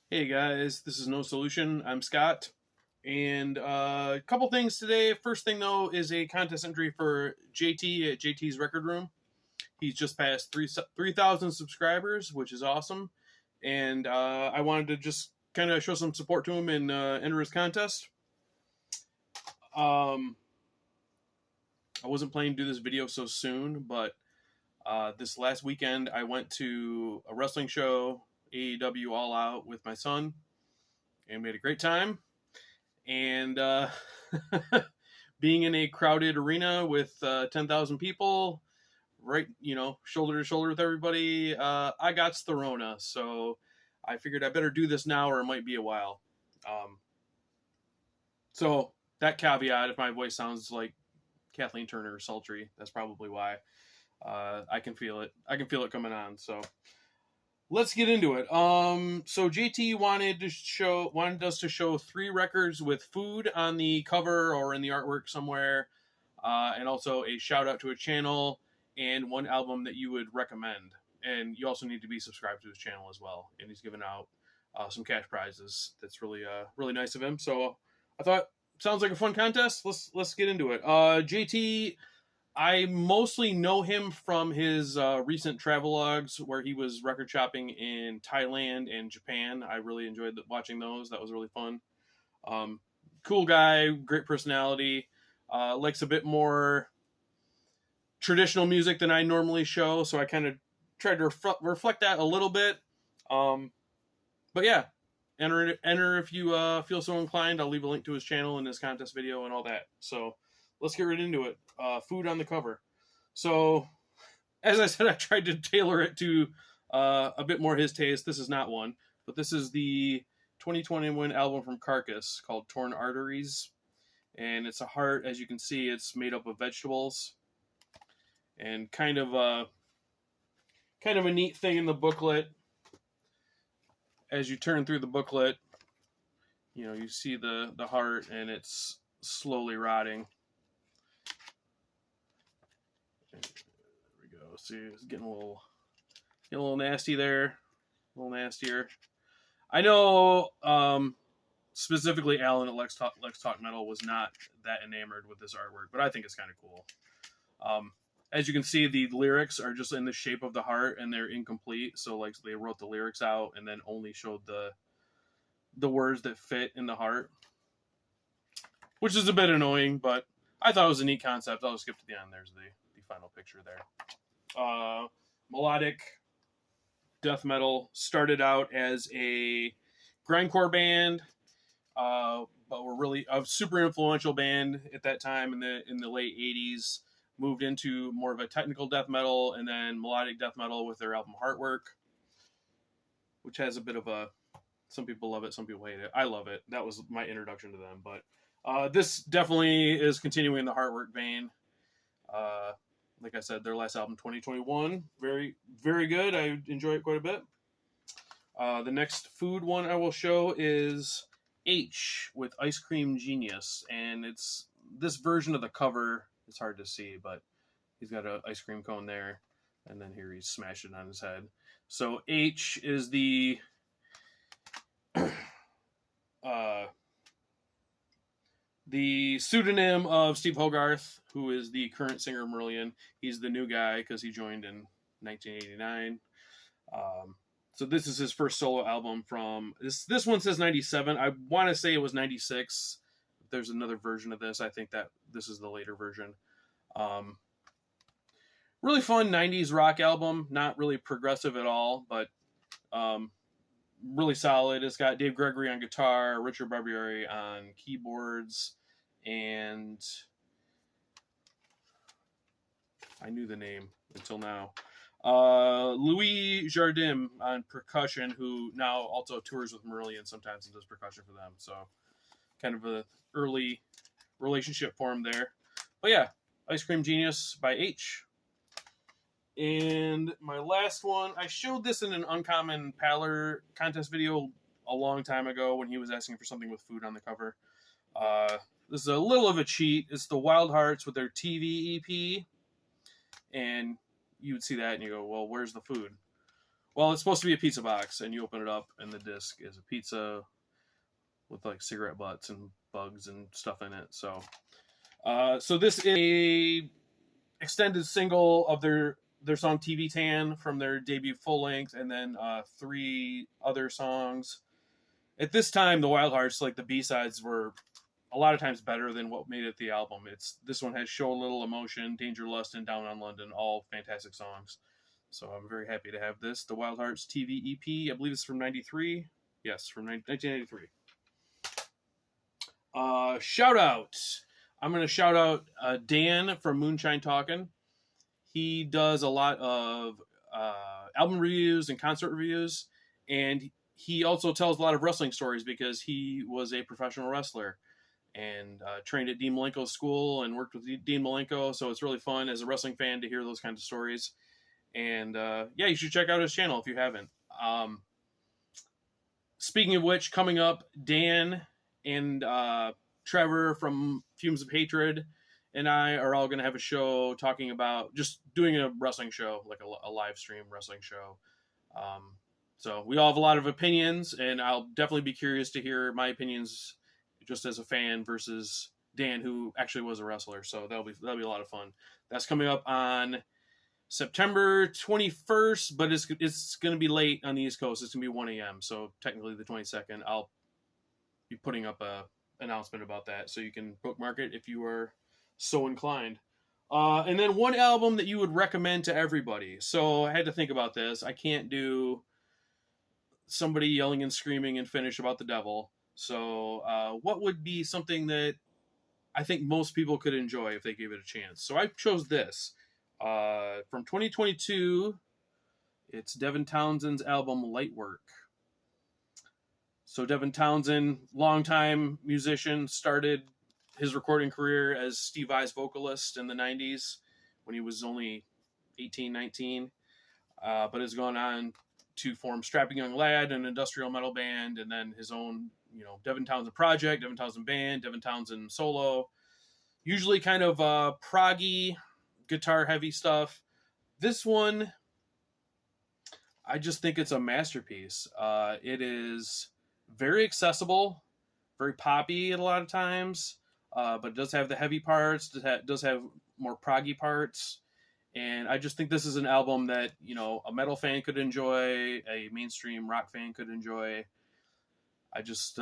Hey guys, this is No Solution. I'm Scott, and a couple things today. First thing though is a contest entry for JT at JT's Record Room. He's just passed 3,000 subscribers, which is awesome, and I wanted to just kind of show some support to him and enter his contest. Um, I wasn't planning to do this video so soon, but this last weekend I went to a wrestling show, AEW All Out, with my son, and we had a great time. And being in a crowded arena with 10,000 people, right, shoulder to shoulder with everybody, I got Therona. So I figured I better do this now or it might be a while. So that caveat, if my voice sounds like Kathleen Turner sultry, that's probably why. I can feel it. I can feel it coming on. So let's get into it. So JT wanted us to show 3 records with food on the cover or in the artwork somewhere, and also a shout out to a channel and 1 album that you would recommend. And you also need to be subscribed to his channel as well. And he's giving out some cash prizes. That's really really nice of him. So I thought sounds like a fun contest. Let's get into it. JT. I mostly know him from his recent travelogues where he was record shopping in Thailand and Japan. I really enjoyed watching those. That was really fun. Cool guy, great personality. Likes a bit more traditional music than I normally show, so I kind of tried to reflect that a little bit. But yeah, enter if you feel so inclined. I'll leave a link to his channel and his contest video and all that. So let's get right into it. Food on the cover. So, as I said, I tried to tailor it to a bit more his taste. This is not one, but this is the 2021 album from Carcass called Torn Arteries. And it's a heart. As you can see, it's made up of vegetables. And kind of a neat thing in the booklet. As you turn through the booklet, you see the heart and it's slowly rotting. There we go. See, it's getting a little nasty there, a little nastier. I know specifically Alan at Let's Talk Metal was not that enamored with this artwork, but I think it's kind of cool. As you can see, the lyrics are just in the shape of the heart and they're incomplete. So like they wrote the lyrics out and then only showed the words that fit in the heart, which is a bit annoying, but I thought it was a neat concept. I'll skip to the end. There's the final picture there. Melodic death metal started out as a grindcore band, but were really a super influential band at that time in the late 80s. Moved into more of a technical death metal and then melodic death metal with their album Heartwork, which has a bit of a, some people love it, some people hate it. I love it. That was my introduction to them, but this definitely is continuing the Heartwork vein. Like I said, their last album, 2021, very, very good. I enjoy it quite a bit. The next food one I will show is H with Ice Cream Genius, and it's this version of the cover. It's hard to see, but he's got an ice cream cone there, and then here he's smashing on his head. So H is the the pseudonym of Steve Hogarth, who is the current singer of Marillion. He's the new guy because he joined in 1989. So this is his first solo album from this one says 97. I want to say it was 96. If there's another version of this, I think that this is the later version. Really fun 90s rock album. Not really progressive at all, but really solid. It's got Dave Gregory on guitar, Richard Barbieri on keyboards, and I knew the name until now. Louis Jardim on percussion, who now also tours with Marillion sometimes and does percussion for them. So kind of a early relationship formed there. But yeah, Ice Cream Genius by H. And my last one, I showed this in an Uncommon Paler contest video a long time ago when he was asking for something with food on the cover. This is a little of a cheat. It's the Wild Hearts with their TV EP. And you would see that and you go, well, where's the food? Well, it's supposed to be a pizza box, and you open it up, and the disc is a pizza with like cigarette butts and bugs and stuff in it. So, so this is a extended single of their song TV Tan from their debut full length, and then 3 other songs. At this time, the Wild Hearts, like the B-sides, were a lot of times better than what made it the album. This one has Show a Little Emotion, Danger Lust, and Down on London, all fantastic songs. So I'm very happy to have this. The Wild Hearts TV EP, I believe it's from 93. Yes, from 1993. Shout out. I'm going to shout out Dan from Moonshine Talkin'. He does a lot of album reviews and concert reviews, and he also tells a lot of wrestling stories because he was a professional wrestler and trained at Dean Malenko's school and worked with Dean Malenko. So it's really fun as a wrestling fan to hear those kinds of stories. And yeah, you should check out his channel if you haven't. Speaking of which, coming up, Dan and Trevor from Fumes of Hatred and I are all going to have a show talking about just doing a wrestling show, like a live stream wrestling show. So we all have a lot of opinions, and I'll definitely be curious to hear my opinions just as a fan versus Dan, who actually was a wrestler. So that'll be a lot of fun. That's coming up on September 21st, but it's going to be late on the East Coast. It's going to be 1 a.m. So technically the 22nd. I'll be putting up a announcement about that, so you can bookmark it if you are so inclined. And then one album that you would recommend to everybody. So I had to think about this. I can't do somebody yelling and screaming and Finnish about the devil. So what would be something that I think most people could enjoy if they gave it a chance? So I chose this from 2022. It's Devin Townsend's album Lightwork. So Devin Townsend, longtime musician, started his recording career as Steve Vai's vocalist in the 90s when he was only 18, 19, but has gone on to form Strapping Young Lad, an industrial metal band, and then his own, Devin Townsend Project, Devin Townsend Band, Devin Townsend Solo. Usually kind of proggy, guitar-heavy stuff. This one, I just think it's a masterpiece. It is very accessible, very poppy at a lot of times, but it does have the heavy parts, it does have more proggy parts. And I just think this is an album that, a metal fan could enjoy, a mainstream rock fan could enjoy. I just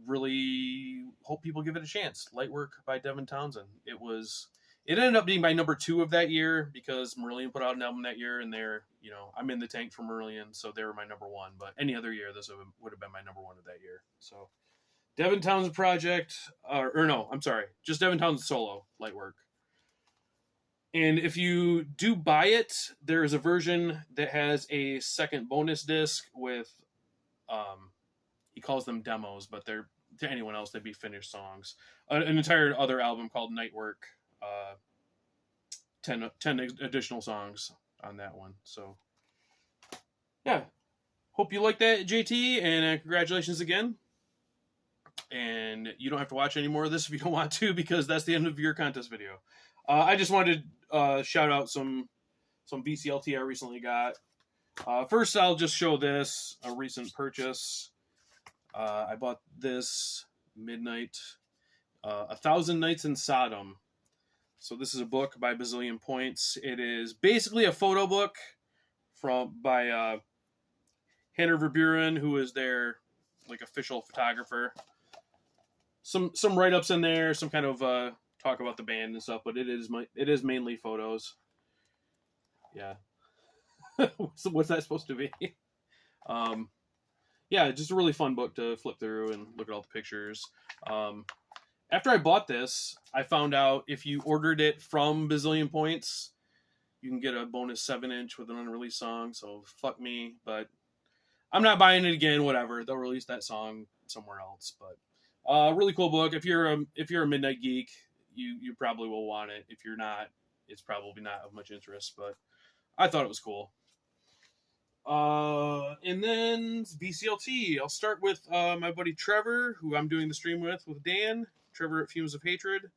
really hope people give it a chance. Lightwork by Devin Townsend. It ended up being my number 2 of that year because Marillion put out an album that year, and I'm in the tank for Marillion, so they were my number 1. But any other year, this would have been my number 1 of that year. So Devin Townsend Project, just Devin Townsend Solo, Lightwork. And if you do buy it, there is a version that has a second bonus disc with, he calls them demos, but they're, to anyone else, they'd be finished songs. An entire other album called Nightwork, 10 additional songs on that one. So, yeah. Hope you like that, JT, and congratulations again. And you don't have to watch any more of this if you don't want to, because that's the end of your contest video. I just wanted to shout out some VCLT I recently got. First, I'll just show this, a recent purchase. I bought this midnight, 1,000 Nights in Sodom. So this is a book by Bazillion Points. It is basically a photo book by Hannah Verburen, who is their official photographer. Some write-ups in there, some kind of talk about the band and stuff, but it is mainly photos. Yeah. What's that supposed to be? Yeah, just a really fun book to flip through and look at all the pictures. After I bought this, I found out if you ordered it from Bazillion Points, you can get a bonus 7-inch with an unreleased song. So fuck me, but I'm not buying it again. Whatever, they'll release that song somewhere else. But really cool book. If you're a midnight geek, you probably will want it. If you're not, it's probably not of much interest. But I thought it was cool. And then VCLT. I'll start with my buddy Trevor, who I'm doing the stream with Dan. Trevor at Fumes of Hatred.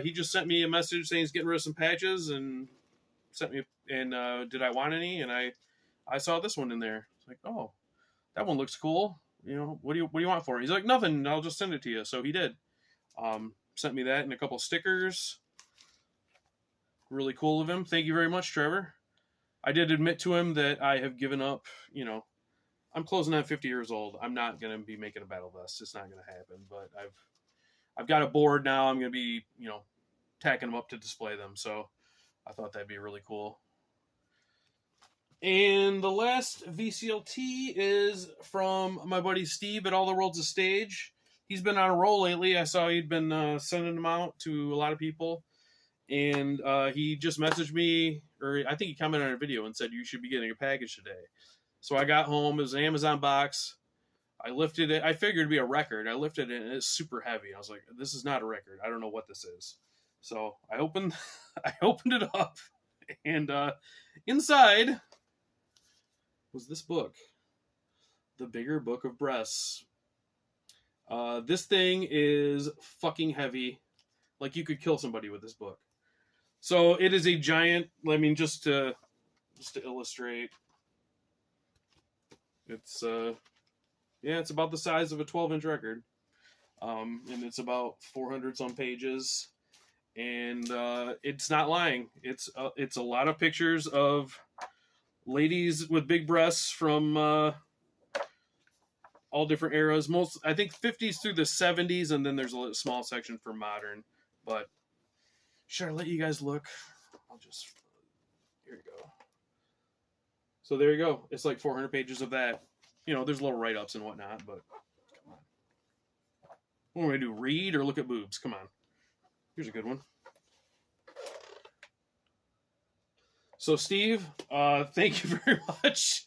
He just sent me a message saying he's getting rid of some patches and sent me did I want any, and I I saw this one in there. It's like, oh, that one looks cool. You know, what do you want for it? He's like, nothing. I'll just send it to you. So he did. Sent me that and a couple stickers. Really cool of him. Thank you very much, Trevor. I did admit to him that I have given up. You know, I'm closing on 50 years old. I'm not gonna be making a battle vest. It's not gonna happen. But I've got a board now. I'm gonna be, you know, tacking them up to display them. So I thought that'd be really cool. And the last VCLT is from my buddy Steve at All the World's a Stage. He's been on a roll lately. I saw he'd been sending them out to a lot of people. And he just messaged me, or I think he commented on a video and said, you should be getting a package today. So I got home. It was an Amazon box. I lifted it. I figured it'd be a record. I lifted it, and it's super heavy. I was like, this is not a record. I don't know what this is. So I opened it up, and inside was this book, The Bigger Book of Breasts. This thing is fucking heavy. Like, you could kill somebody with this book. So it is a giant. I mean, just to illustrate, it's it's about the size of a 12-inch record, and it's about 400 some pages, and it's not lying. It's a lot of pictures of ladies with big breasts from all different eras. Most, I think, 50s through the 70s, and then there's a small section for modern. But should I let you guys look? I'll just, here you go. So there you go. It's like 400 pages of that. You know, there's little write-ups and whatnot, but come on. What am I going to do? Read or look at boobs? Come on. Here's a good one. So, Steve, thank you very much.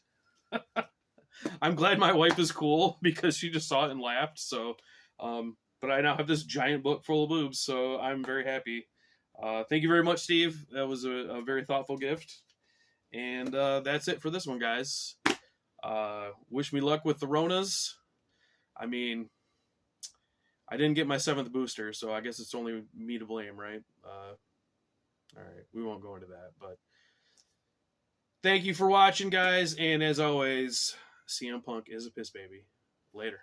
I'm glad my wife is cool because she just saw it and laughed. So, but I now have this giant book full of boobs, so I'm very happy. Thank you very much, Steve. That was a very thoughtful gift. And that's it for this one, guys. Wish me luck with the Ronas. I mean, I didn't get my 7th booster, so I guess it's only me to blame, right? All right, we won't go into that, but thank you for watching, guys. And as always, CM Punk is a piss baby. Later.